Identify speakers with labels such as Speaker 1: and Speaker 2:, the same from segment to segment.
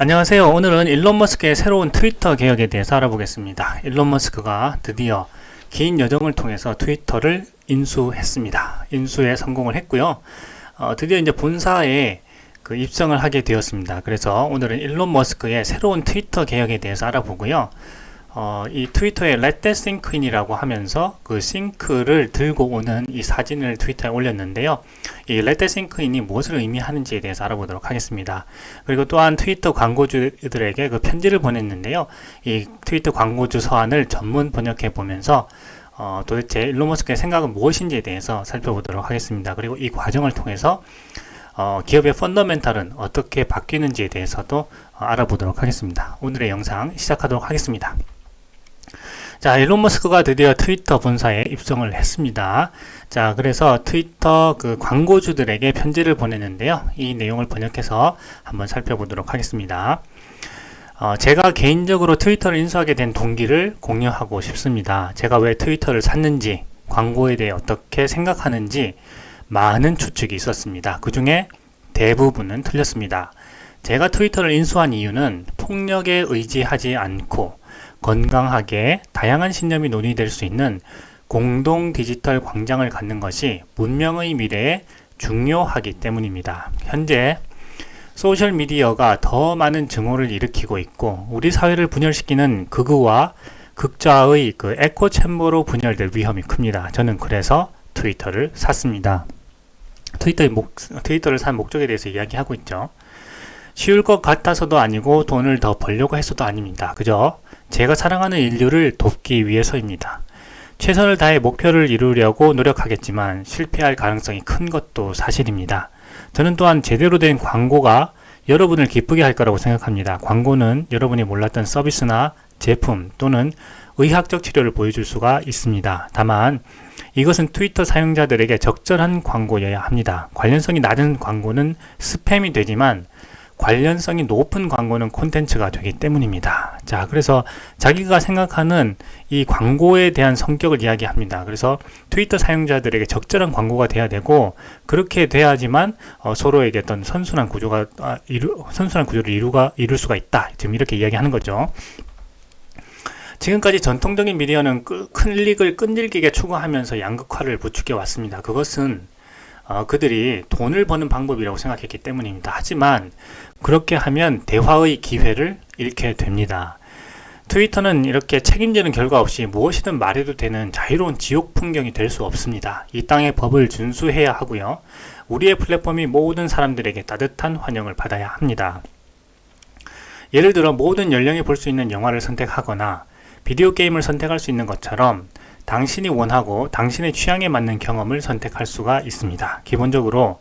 Speaker 1: 안녕하세요. 오늘은 일론 머스크의 새로운 트위터 개혁에 대해서 알아보겠습니다. 일론 머스크가 드디어 긴 여정을 통해서 트위터를 인수했습니다. 인수에 성공을 했고요. 드디어 이제 본사에 입성을 하게 되었습니다. 그래서 오늘은 일론 머스크의 새로운 트위터 개혁에 대해서 알아보고요. 이 트위터에 Let That Sink In이라고 하면서 그 싱크를 들고 오는 이 사진을 트위터에 올렸는데요. 이 Let That Sink In이 무엇을 의미하는지에 대해서 알아보도록 하겠습니다. 그리고 또한 트위터 광고주들에게 그 편지를 보냈는데요. 이 트위터 광고주 서한을 전문 번역해 보면서 도대체 일론 머스크의 생각은 무엇인지에 대해서 살펴보도록 하겠습니다. 그리고 이 과정을 통해서 기업의 펀더멘탈은 어떻게 바뀌는지에 대해서도 알아보도록 하겠습니다. 오늘의 영상 시작하도록 하겠습니다. 자, 일론 머스크가 드디어 트위터 본사에 입성을 했습니다. 자, 그래서 트위터 광고주들에게 편지를 보냈는데요. 이 내용을 번역해서 한번 살펴보도록 하겠습니다. 제가 개인적으로 트위터를 인수하게 된 동기를 공유하고 싶습니다. 제가 왜 트위터를 샀는지, 광고에 대해 어떻게 생각하는지 많은 추측이 있었습니다. 그 중에 대부분은 틀렸습니다. 제가 트위터를 인수한 이유는 폭력에 의지하지 않고 건강하게 다양한 신념이 논의될 수 있는 공동 디지털 광장을 갖는 것이 문명의 미래에 중요하기 때문입니다. 현재 소셜미디어가 더 많은 증오를 일으키고 있고 우리 사회를 분열시키는 극우와 극좌의 에코 챔버로 분열될 위험이 큽니다. 저는 그래서 트위터를 샀습니다. 트위터를 산 목적에 대해서 이야기하고 있죠. 쉬울 것 같아서도 아니고 돈을 더 벌려고 해서도 아닙니다. 그저 제가 사랑하는 인류를 돕기 위해서입니다. 최선을 다해 목표를 이루려고 노력하겠지만 실패할 가능성이 큰 것도 사실입니다. 저는 또한 제대로 된 광고가 여러분을 기쁘게 할 거라고 생각합니다. 광고는 여러분이 몰랐던 서비스나 제품 또는 의학적 치료를 보여줄 수가 있습니다. 다만 이것은 트위터 사용자들에게 적절한 광고여야 합니다. 관련성이 낮은 광고는 스팸이 되지만 관련성이 높은 광고는 콘텐츠가 되기 때문입니다. 자, 그래서 자기가 생각하는 이 광고에 대한 성격을 이야기합니다. 그래서 트위터 사용자들에게 적절한 광고가 돼야 되고 그렇게 돼야지만 서로에게 어떤 선순환 구조를 이룰 수가 있다. 지금 이렇게 이야기하는 거죠. 지금까지 전통적인 미디어는 클릭을 끈질기게 추구하면서 양극화를 부추겨 왔습니다. 그것은 그들이 돈을 버는 방법이라고 생각했기 때문입니다. 하지만 그렇게 하면 대화의 기회를 잃게 됩니다. 트위터는 이렇게 책임지는 결과 없이 무엇이든 말해도 되는 자유로운 지옥 풍경이 될 수 없습니다. 이 땅의 법을 준수해야 하고요. 우리의 플랫폼이 모든 사람들에게 따뜻한 환영을 받아야 합니다. 예를 들어 모든 연령이 볼 수 있는 영화를 선택하거나 비디오 게임을 선택할 수 있는 것처럼 당신이 원하고 당신의 취향에 맞는 경험을 선택할 수가 있습니다. 기본적으로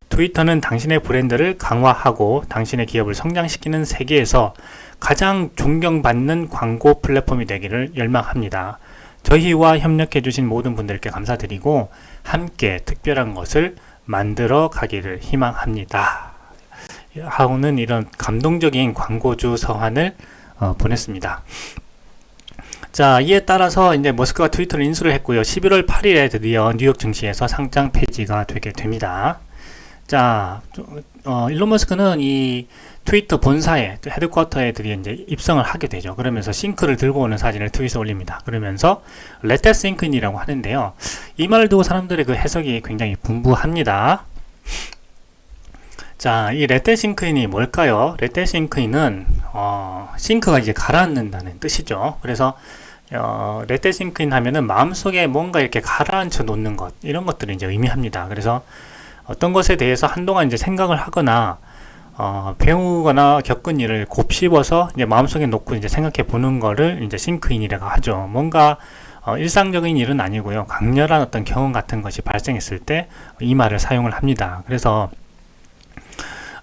Speaker 1: 트위터는 당신의 브랜드를 강화하고 당신의 기업을 성장시키는 세계에서 가장 존경받는 광고 플랫폼이 되기를 열망합니다. 저희와 협력해 주신 모든 분들께 감사드리고 함께 특별한 것을 만들어 가기를 희망합니다. 하고는 이런 감동적인 광고주 서한을 보냈습니다. 자, 이에 따라서 이제 머스크가 트위터를 인수를 했고요. 11월 8일에 드디어 뉴욕 증시에서 상장 폐지가 되게 됩니다. 자, 일론 머스크는 이 트위터 본사에, 헤드쿼터에 드디어 이제 입성을 하게 되죠. 그러면서 싱크를 들고 오는 사진을 트윗에 올립니다. 그러면서 Let That Sink In이라고 하는데요. 이 말을 두고 사람들의 그 해석이 굉장히 분분합니다. 자, 이 Let That Sink In이 뭘까요? Let That Sink In은 싱크가 이제 가라앉는다는 뜻이죠. 그래서 Let That Sink In 하면은 마음속에 뭔가 이렇게 가라앉혀 놓는 것, 이런 것들을 이제 의미합니다. 그래서 어떤 것에 대해서 한동안 이제 생각을 하거나 배우거나 겪은 일을 곱씹어서 이제 마음속에 놓고 이제 생각해 보는 거를 이제 싱크인이라고 하죠. 뭔가 일상적인 일은 아니고요. 강렬한 어떤 경험 같은 것이 발생했을 때 이 말을 사용을 합니다. 그래서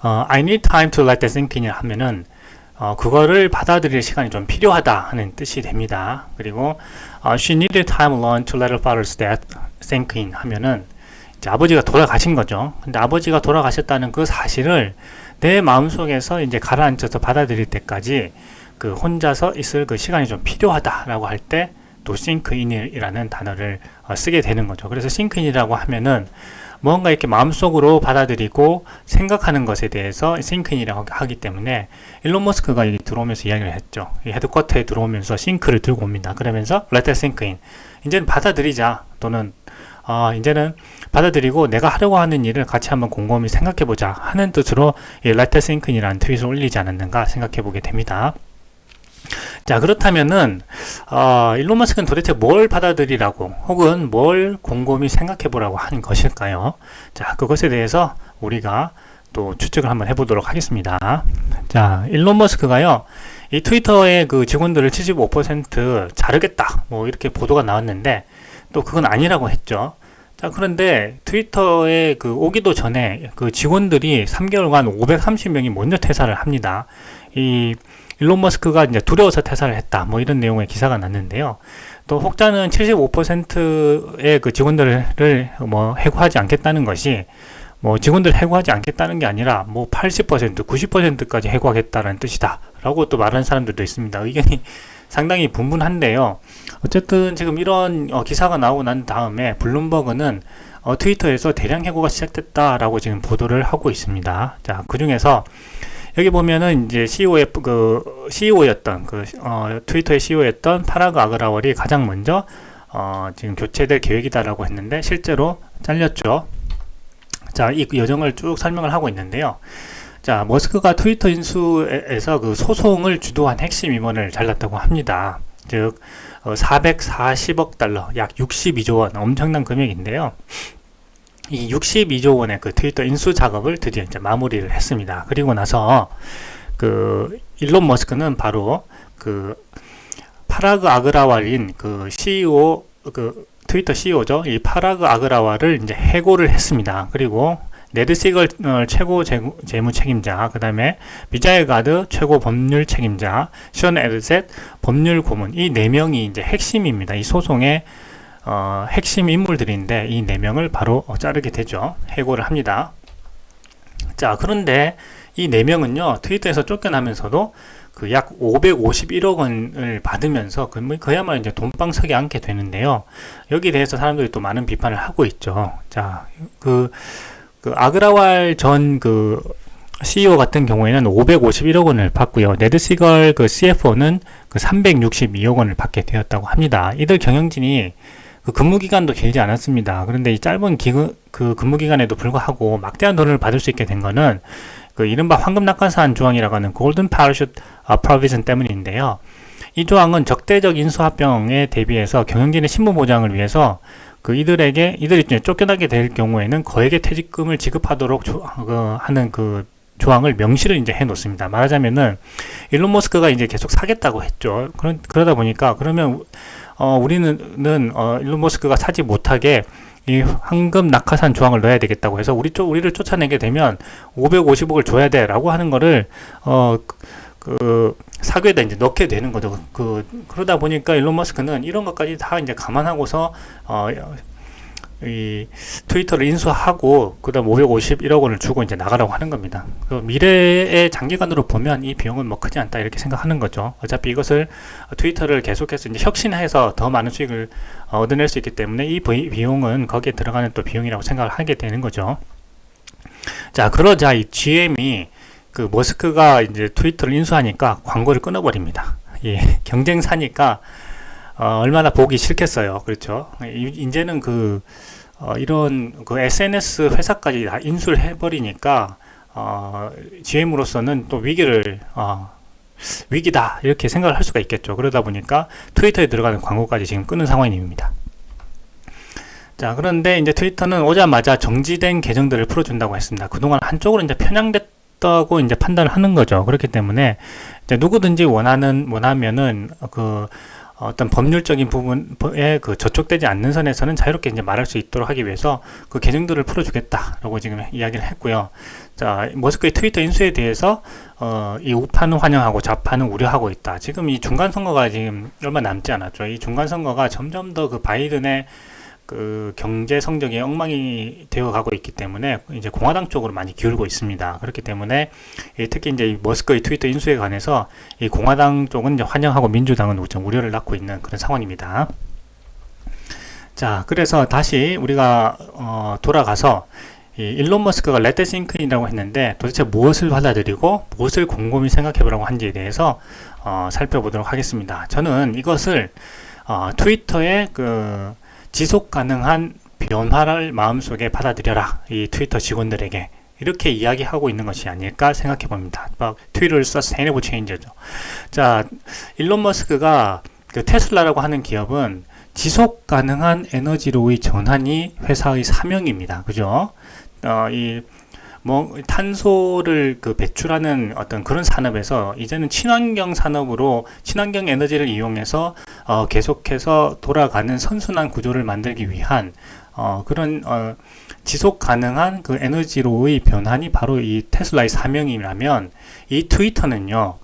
Speaker 1: I need time to let that sink in 하면은 그거를 받아들일 시간이 좀 필요하다 하는 뜻이 됩니다. 그리고 she needed time alone to let her father's death sink in 하면은 이제 아버지가 돌아가신 거죠. 근데 아버지가 돌아가셨다는 그 사실을 내 마음속에서 이제 가라앉혀서 받아들일 때까지 그 혼자서 있을 그 시간이 좀 필요하다라고 할 때 또 sink in이라는 단어를 쓰게 되는 거죠. 그래서 sink in이라고 하면은 뭔가 이렇게 마음속으로 받아들이고 생각하는 것에 대해서 싱크인이라고 하기 때문에 일론 머스크가 여기 들어오면서 이야기를 했죠. 이 헤드쿼터에 들어오면서 싱크를 들고 옵니다. 그러면서 let that sink in. 이제는 받아들이자, 또는 이제는 받아들이고 내가 하려고 하는 일을 같이 한번 곰곰이 생각해보자 하는 뜻으로 이 let that sink in이라는 트윗을 올리지 않았는가 생각해보게 됩니다. 자, 그렇다면은 일론 머스크는 도대체 뭘 받아들이라고 혹은 뭘 곰곰이 생각해보라고 한 것일까요? 자, 그것에 대해서 우리가 또 추측을 한번 해보도록 하겠습니다. 자, 일론 머스크가요, 이 트위터의 그 직원들을 75% 자르겠다, 뭐 이렇게 보도가 나왔는데 또 그건 아니라고 했죠. 자, 그런데 트위터에 그 오기도 전에 그 직원들이 3개월간 530명이 먼저 퇴사를 합니다. 이 일론 머스크가 이제 두려워서 퇴사를 했다, 뭐 이런 내용의 기사가 났는데요. 또 혹자는 75%의 그 직원들을 뭐 해고하지 않겠다는 것이 뭐 직원들 해고하지 않겠다는 게 아니라 뭐 80%, 90%까지 해고하겠다는 뜻이다 라고 또 말하는 사람들도 있습니다. 의견이 상당히 분분한데요. 어쨌든 지금 이런 기사가 나오고 난 다음에 블룸버그는 트위터에서 대량 해고가 시작됐다라고 지금 보도를 하고 있습니다. 자, 그 중에서 여기 보면은 이제 CEO였던 트위터의 CEO였던 파라그 아그라왈이 가장 먼저 지금 교체될 계획이다라고 했는데 실제로 잘렸죠. 자, 이 여정을 쭉 설명을 하고 있는데요. 자, 머스크가 트위터 인수에서 그 소송을 주도한 핵심 임원을 잘랐다고 합니다. 즉 440억 달러, 약 62조 원, 엄청난 금액인데요. 이 62조 원의 그 트위터 인수 작업을 드디어 이제 마무리를 했습니다. 그리고 나서 그 일론 머스크는 바로 그 파라그 아그라왈인 그 CEO, 그 트위터 CEO죠. 이 파라그 아그라왈을 이제 해고를 했습니다. 그리고 네드 시걸 최고 재무 책임자, 그 다음에 비자일 가드 최고 법률 책임자, 션 에드셋 법률 고문, 이 4명이 이제 핵심입니다. 이 소송의 핵심 인물들인데 이 4명을 바로 자르게 되죠. 해고를 합니다. 자, 그런데 이 4명은요 트위터에서 쫓겨나면서도 그 약 551억 원을 받으면서 그야말로 이제 돈방석에 앉게 되는데요. 여기에 대해서 사람들이 또 많은 비판을 하고 있죠. 자, 그 아그라왈 전 그 CEO 같은 경우에는 551억 원을 받고요. 네드 시걸 그 CFO는 그 362억 원을 받게 되었다고 합니다. 이들 경영진이 그 근무 기간도 길지 않았습니다. 그런데 이 짧은 그 근무 기간에도 불구하고 막대한 돈을 받을 수 있게 된 거는 그 이른바 황금 낙하산 조항이라고 하는 골든 파라슈트 프로비전 때문인데요. 이 조항은 적대적 인수합병에 대비해서 경영진의 신분 보장을 위해서 그 이들이 쫓겨나게 될 경우에는 거액의 퇴직금을 지급하도록 하는 그 조항을 명시를 이제 해 놓습니다. 말하자면은 일론 머스크가 이제 계속 사겠다고 했죠. 그러다 보니까 그러면 우리는 일론 머스크가 사지 못하게 이 황금 낙하산 조항을 넣어야 되겠다고 해서 우리를 쫓아내게 되면 550억을 줘야 돼라고 하는 거를 사교에다 이제 넣게 되는 거죠. 그러다 보니까 일론 머스크는 이런 것까지 다 이제 감안하고서 이 트위터를 인수하고 그다음 551억 원을 주고 이제 나가라고 하는 겁니다. 미래의 장기간으로 보면 이 비용은 뭐 크지 않다 이렇게 생각하는 거죠. 어차피 이것을 트위터를 계속해서 이제 혁신해서 더 많은 수익을 얻어낼 수 있기 때문에 이 비용은 거기에 들어가는 또 비용이라고 생각을 하게 되는 거죠. 자, 그러자 이 GM이 그 머스크가 이제 트위터를 인수하니까 광고를 끊어버립니다. 예, 경쟁사니까 얼마나 보기 싫겠어요. 그렇죠. 이제는 이런 SNS 회사까지 다 인수를 해버리니까 GM으로서는 또 위기다 이렇게 생각을 할 수가 있겠죠. 그러다 보니까 트위터에 들어가는 광고까지 지금 끊은 상황입니다. 자, 그런데 이제 트위터는 오자마자 정지된 계정들을 풀어준다고 했습니다. 그동안 한쪽으로 이제 편향됐다고 이제 판단을 하는 거죠. 그렇기 때문에 이제 누구든지 원하면은 어떤 법률적인 부분에 저촉되지 않는 선에서는 자유롭게 이제 말할 수 있도록 하기 위해서 그 계정들을 풀어주겠다라고 지금 이야기를 했고요. 자, 머스크의 트위터 인수에 대해서 이 우파는 환영하고 좌파는 우려하고 있다. 지금 이 중간 선거가 지금 얼마 남지 않았죠. 이 중간 선거가 점점 더 그 바이든의 그 경제 성적이 엉망이 되어 가고 있기 때문에 이제 공화당 쪽으로 많이 기울고 있습니다. 그렇기 때문에 특히 이제 이 머스크의 트위터 인수에 관해서 이 공화당 쪽은 이제 환영하고 민주당은 좀 우려를 낳고 있는 그런 상황입니다. 자, 그래서 다시 우리가 돌아가서 이 일론 머스크가 Let That Sink In이라고 했는데 도대체 무엇을 받아들이고 무엇을 곰곰이 생각해 보라고 한지에 대해서 살펴보도록 하겠습니다. 저는 이것을 트위터의 그 지속 가능한 변화를 마음속에 받아들여라, 이 트위터 직원들에게 이렇게 이야기하고 있는 것이 아닐까 생각해 봅니다. 트위터를 Sustainable Change죠. 자, 일론 머스크가 그 테슬라라고 하는 기업은 지속 가능한 에너지로의 전환이 회사의 사명입니다. 그죠? 탄소를 그 배출하는 어떤 그런 산업에서 이제는 친환경 산업으로 친환경 에너지를 이용해서 계속해서 돌아가는 선순환 구조를 만들기 위한 그런 지속 가능한 그 에너지로의 변환이 바로 이 테슬라의 사명이라면, 이 트위터는요,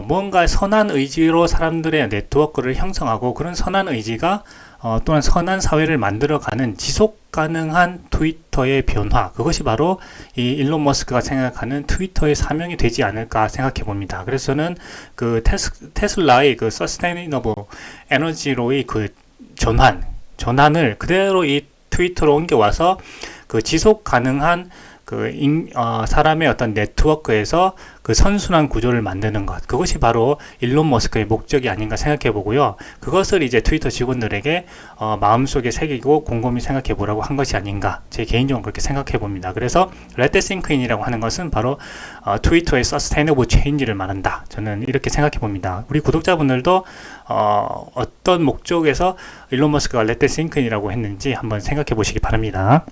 Speaker 1: 뭔가 선한 의지로 사람들의 네트워크를 형성하고 그런 선한 의지가 또한 선한 사회를 만들어가는 지속 가능한 트위터의 변화, 그것이 바로 이 일론 머스크가 생각하는 트위터의 사명이 되지 않을까 생각해 봅니다. 그래서 저는 그 테슬라의 그 서스테이너블 에너지로의 그 전환을 그대로 이 트위터로 옮겨와서 그 지속 가능한 사람의 어떤 네트워크에서 그 선순환 구조를 만드는 것, 그것이 바로 일론 머스크의 목적이 아닌가 생각해 보고요. 그것을 이제 트위터 직원들에게 마음속에 새기고 곰곰이 생각해 보라고 한 것이 아닌가, 제 개인적으로 그렇게 생각해 봅니다. 그래서 Let That Sink In이라고 하는 것은 바로 트위터의 Sustainable Change를 말한다, 저는 이렇게 생각해 봅니다. 우리 구독자분들도 어떤 목적에서 일론 머스크가 Let That Sink In이라고 했는지 한번 생각해 보시기 바랍니다.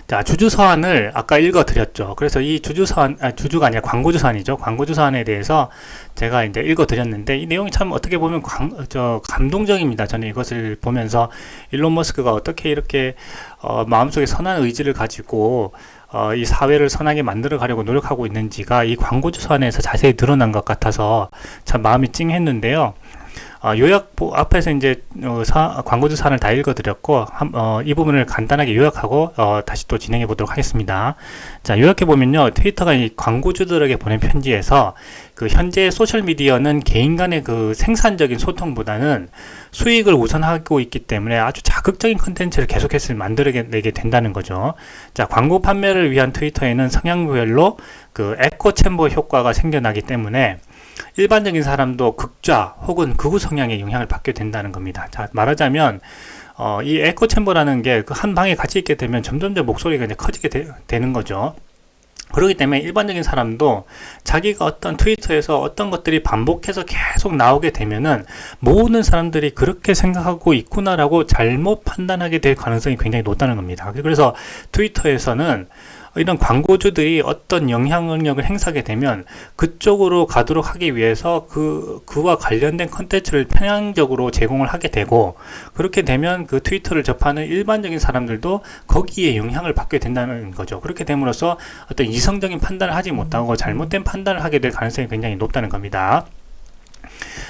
Speaker 1: 자, 주주서한을 아까 읽어드렸죠. 그래서 이 주주가 아니라 광고주서한이죠. 광고주서한에 대해서 제가 이제 읽어드렸는데, 이 내용이 참 어떻게 보면 감동적입니다. 저는 이것을 보면서 일론 머스크가 어떻게 이렇게 마음속에 선한 의지를 가지고 이 사회를 선하게 만들어 가려고 노력하고 있는지가 이 광고주서한에서 자세히 드러난 것 같아서 참 마음이 찡했는데요. 요약, 앞에서 이제 광고주사안을 다 읽어드렸고, 이 부분을 간단하게 요약하고 다시 또 진행해 보도록 하겠습니다. 자, 요약해 보면요, 트위터가 이 광고주들에게 보낸 편지에서 그 현재 소셜미디어는 개인 간의 그 생산적인 소통보다는 수익을 우선하고 있기 때문에 아주 자극적인 컨텐츠를 계속해서 만들어내게 된다는 거죠. 자, 광고 판매를 위한 트위터에는 성향별로 그 에코 챔버 효과가 생겨나기 때문에 일반적인 사람도 극좌 혹은 극우 성향의 영향을 받게 된다는 겁니다. 자, 말하자면 이 에코 챔버라는 게 그 한 방에 같이 있게 되면 점점점 목소리가 이제 커지게 되는 거죠. 그렇기 때문에 일반적인 사람도 자기가 어떤 트위터에서 어떤 것들이 반복해서 계속 나오게 되면은 모든 사람들이 그렇게 생각하고 있구나라고 잘못 판단하게 될 가능성이 굉장히 높다는 겁니다. 그래서 트위터에서는 이런 광고주들이 어떤 영향력을 행사하게 되면 그쪽으로 가도록 하기 위해서 그와 관련된 컨텐츠를 편향적으로 제공을 하게 되고, 그렇게 되면 그 트위터를 접하는 일반적인 사람들도 거기에 영향을 받게 된다는 거죠. 그렇게 됨으로써 어떤 이성적인 판단을 하지 못하고 잘못된 판단을 하게 될 가능성이 굉장히 높다는 겁니다.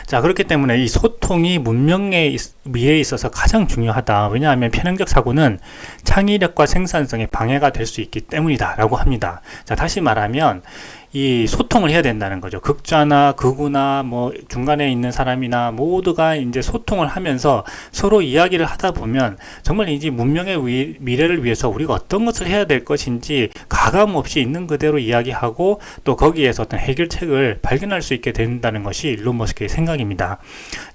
Speaker 1: 자, 그렇기 때문에 이 소통이 문명의 미래에 있어서 가장 중요하다. 왜냐하면 편향적 사고는 창의력과 생산성에 방해가 될 수 있기 때문이다 라고 합니다. 자, 다시 말하면 이 소통을 해야 된다는 거죠. 극좌나 극우나 뭐 중간에 있는 사람이나 모두가 이제 소통을 하면서 서로 이야기를 하다 보면 정말 이제 문명의 미래를 위해서 우리가 어떤 것을 해야 될 것인지 가감 없이 있는 그대로 이야기하고 또 거기에서 어떤 해결책을 발견할 수 있게 된다는 것이 일론 머스크의 생각입니다.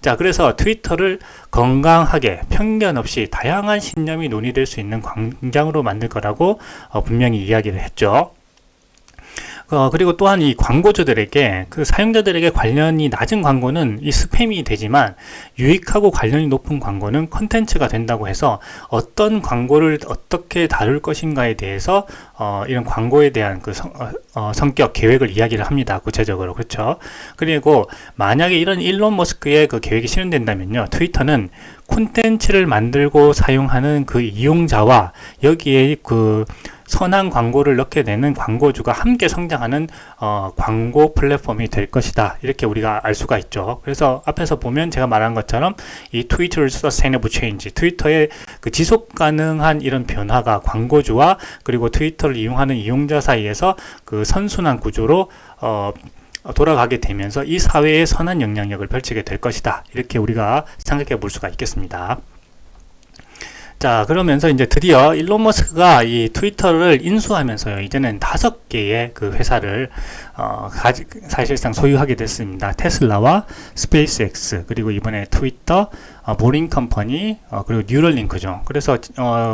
Speaker 1: 자, 그래서 트위터를 건강하게 편견 없이 다양한 신념이 논의될 수 있는 광장으로 만들 거라고 분명히 이야기를 했죠. 그리고 또한 이 광고주들에게, 그 사용자들에게 관련이 낮은 광고는 이 스팸이 되지만 유익하고 관련이 높은 광고는 컨텐츠가 된다고 해서 어떤 광고를 어떻게 다룰 것인가에 대해서 이런 광고에 대한 그 성격, 계획을 이야기를 합니다. 구체적으로. 그렇죠. 그리고 만약에 이런 일론 머스크의 그 계획이 실현된다면요, 트위터는 콘텐츠를 만들고 사용하는 그 이용자와 여기에 그 선한 광고를 넣게 되는 광고주가 함께 성장하는 광고 플랫폼이 될 것이다. 이렇게 우리가 알 수가 있죠. 그래서 앞에서 보면 제가 말한 것처럼 이 트위터의 Sustainable Change, 트위터의 그 지속 가능한 이런 변화가 광고주와 그리고 트위터를 이용하는 이용자 사이에서 그 선순환 구조로 돌아가게 되면서 이 사회에 선한 영향력을 펼치게 될 것이다. 이렇게 우리가 생각해 볼 수가 있겠습니다. 자, 그러면서 이제 드디어 일론 머스크가 이 트위터를 인수하면서요, 이제는 5개의 그 회사를 사실상 소유하게 됐습니다. 테슬라와 스페이스X, 그리고 이번에 트위터, 보링 컴퍼니, 그리고 뉴럴링크죠. 그래서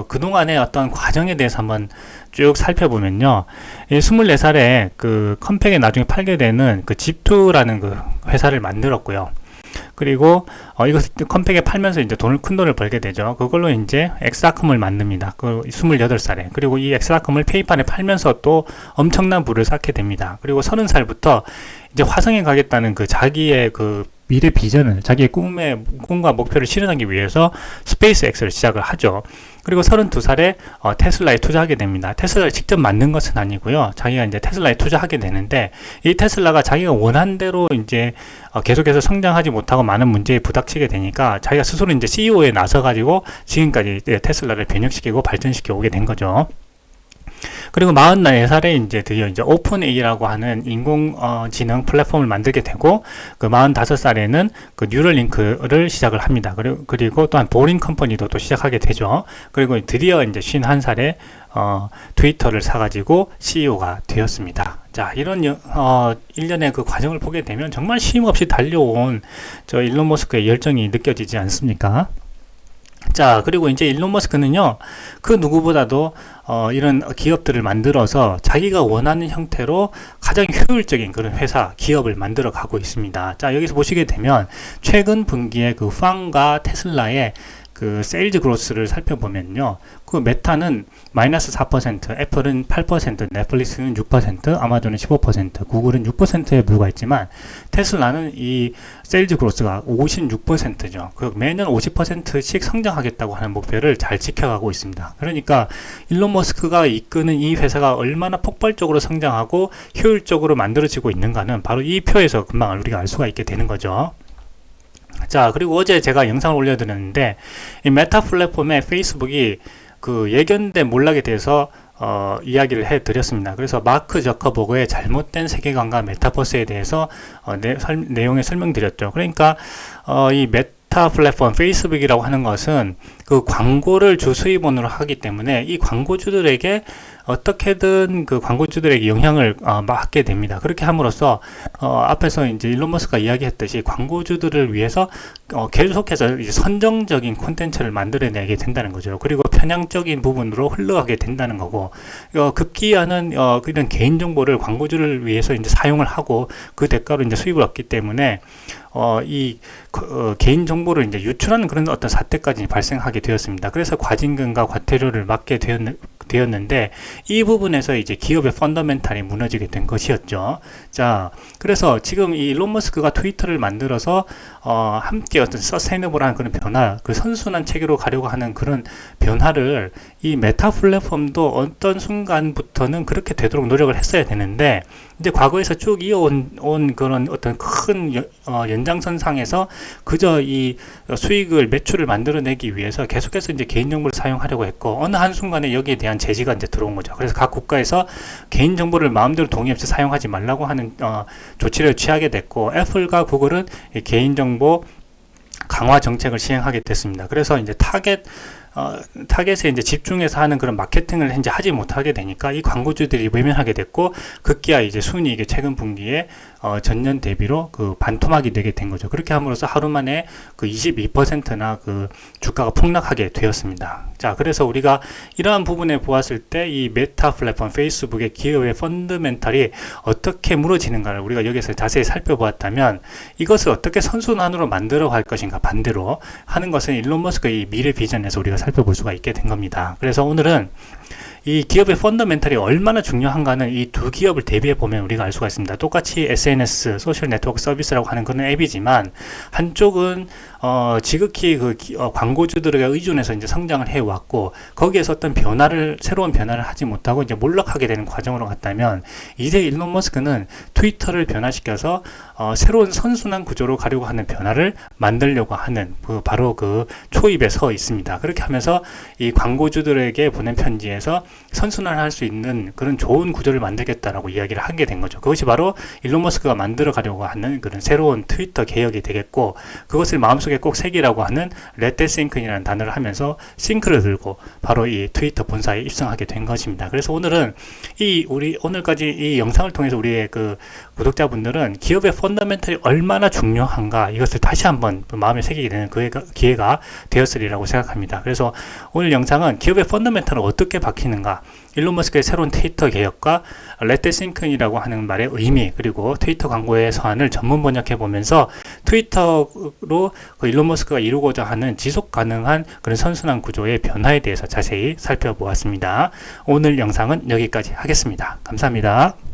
Speaker 1: 그동안의 어떤 과정에 대해서 한번 쭉 살펴보면요, 이 24살에 그 컴팩에 나중에 팔게 되는 그 집2라는 그 회사를 만들었고요. 그리고 이거 컴팩에 팔면서 이제 큰 돈을 벌게 되죠. 그걸로 이제 엑스아컴을 만듭니다. 그 28살에. 그리고 이 엑스아컴을 페이팔에 팔면서 또 엄청난 부를 쌓게 됩니다. 그리고 30살부터 이제 화성에 가겠다는 그 자기의 그 미래 비전을, 자기의 꿈과 목표를 실현하기 위해서 스페이스X를 시작을 하죠. 그리고 32살에 테슬라에 투자하게 됩니다. 테슬라를 직접 만든 것은 아니고요. 자기가 이제 테슬라에 투자하게 되는데, 이 테슬라가 자기가 원한 대로 이제 계속해서 성장하지 못하고 많은 문제에 부닥치게 되니까 자기가 스스로 이제 CEO에 나서가지고 지금까지 테슬라를 변혁시키고 발전시켜 오게 된 거죠. 그리고 44살에 이제 드디어 이제 오픈 A라고 하는 인공지능 플랫폼을 만들게 되고, 그 45살에는 그 뉴럴링크를 시작을 합니다. 그리고 또한 보링 컴퍼니도 또 시작하게 되죠. 그리고 드디어 이제 51살에 트위터를 사가지고 CEO가 되었습니다. 자, 이런 일련의 그 과정을 보게 되면 정말 쉼없이 달려온 저 일론 머스크의 열정이 느껴지지 않습니까? 자, 그리고 이제 일론 머스크는요, 그 누구보다도 이런 기업들을 만들어서 자기가 원하는 형태로 가장 효율적인 그런 회사, 기업을 만들어 가고 있습니다. 자, 여기서 보시게 되면 최근 분기에 그 팡과 테슬라의 그 세일즈 그로스를 살펴보면요, 그 메타는 마이너스 4%, 애플은 8%, 넷플릭스는 6%, 아마존은 15%, 구글은 6%에 불과했지만 테슬라는 이 세일즈 그로스가 56%죠. 그 매년 50%씩 성장하겠다고 하는 목표를 잘 지켜가고 있습니다. 그러니까 일론 머스크가 이끄는 이 회사가 얼마나 폭발적으로 성장하고 효율적으로 만들어지고 있는가는 바로 이 표에서 금방 우리가 알 수가 있게 되는 거죠. 자, 그리고 어제 제가 영상을 올려드렸는데, 이 메타 플랫폼의 페이스북이 그 예견된 몰락에 대해서 이야기를 해드렸습니다. 그래서 마크 저커버그의 잘못된 세계관과 메타버스에 대해서 내용을 설명드렸죠. 그러니까 이 메타 플랫폼 페이스북이라고 하는 것은 그 광고를 주 수입원으로 하기 때문에 이 광고주들에게 어떻게든 그 광고주들에게 영향을 받게 됩니다. 그렇게 함으로써 앞에서 이제 일론 머스크가 이야기했듯이 광고주들을 위해서 계속해서 이제 선정적인 콘텐츠를 만들어내게 된다는 거죠. 그리고 편향적인 부분으로 흘러가게 된다는 거고, 급기야는 이런 개인 정보를 광고주를 위해서 이제 사용을 하고 그 대가로 이제 수입을 얻기 때문에 개인 정보를 이제 유출하는 그런 어떤 사태까지 발생하게 되었습니다. 그래서 과징금과 과태료를 맞게 되었는데, 이 부분에서 이제 기업의 펀더멘탈이 무너지게 된 것이었죠. 자, 그래서 지금 이 일론 머스크가 트위터를 만들어서 함께 어떤 서스테이너블한 그런 변화, 그 선순환 체계로 가려고 하는 그런 변화를 이 메타 플랫폼도 어떤 순간부터는 그렇게 되도록 노력을 했어야 되는데, 이제 과거에서 쭉 이어온 그런 어떤 큰 연장선상에서 그저 이 수익을, 매출을 만들어내기 위해서 계속해서 이제 개인정보를 사용하려고 했고, 어느 한순간에 여기에 대한 제지가 이제 들어온 거죠. 그래서 각 국가에서 개인정보를 마음대로 동의 없이 사용하지 말라고 하는 조치를 취하게 됐고, 애플과 구글은 이 개인정보 강화 정책을 시행하게 됐습니다. 그래서 이제 타겟에 이제 집중해서 하는 그런 마케팅을 이제 하지 못하게 되니까 이 광고주들이 외면하게 됐고, 급기야 이제 순이익이 최근 분기에 전년 대비로 그 반토막이 되게 된 거죠. 그렇게 함으로써 하루 만에 그 22%나 그 주가가 폭락하게 되었습니다. 자, 그래서 우리가 이러한 부분에 보았을 때 이 메타 플랫폼 페이스북의 기업의 펀더멘탈이 어떻게 무너지는가를 우리가 여기서 자세히 살펴보았다면, 이것을 어떻게 선순환으로 만들어 갈 것인가 반대로 하는 것은 일론 머스크의 미래 비전에서 우리가 살펴볼 수가 있게 된 겁니다. 그래서 오늘은 이 기업의 펀더멘탈이 얼마나 중요한가는 이 두 기업을 대비해 보면 우리가 알 수가 있습니다. 똑같이 SNS, 소셜 네트워크 서비스라고 하는 그런 앱이지만, 한쪽은 지극히 그 광고주들에게 의존해서 이제 성장을 해왔고, 거기에서 어떤 새로운 변화를 하지 못하고 이제 몰락하게 되는 과정으로 갔다면, 이제 일론 머스크는 트위터를 변화시켜서 새로운 선순환 구조로 가려고 하는 변화를 만들려고 하는 바로 그 초입에 서 있습니다. 그렇게 하면서 이 광고주들에게 보낸 편지에서 선순환할 수 있는 그런 좋은 구조를 만들겠다라고 이야기를 하게 된 거죠. 그것이 바로 일론 머스크가 만들어 가려고 하는 그런 새로운 트위터 개혁이 되겠고, 그것을 마음속에 꼭 새기라고 하는 Let that sink in이라는 단어를 하면서 싱크를 들고 바로 이 트위터 본사에 입성하게 된 것입니다. 그래서 오늘은 우리 오늘까지 이 영상을 통해서 우리의 그 구독자분들은 기업의 펀더멘털이 얼마나 중요한가, 이것을 다시 한번 마음에 새기게 되는 기회가 되었으리라고 생각합니다. 그래서 오늘 영상은 기업의 펀더멘털은 어떻게 바뀌는가, 일론 머스크의 새로운 트위터 개혁과 Let that sink in이라고 하는 말의 의미, 그리고 트위터 광고의 서한을 전문 번역해 보면서 트위터로 그 일론 머스크가 이루고자 하는 지속 가능한 그런 선순환 구조의 변화에 대해서 자세히 살펴보았습니다. 오늘 영상은 여기까지 하겠습니다. 감사합니다.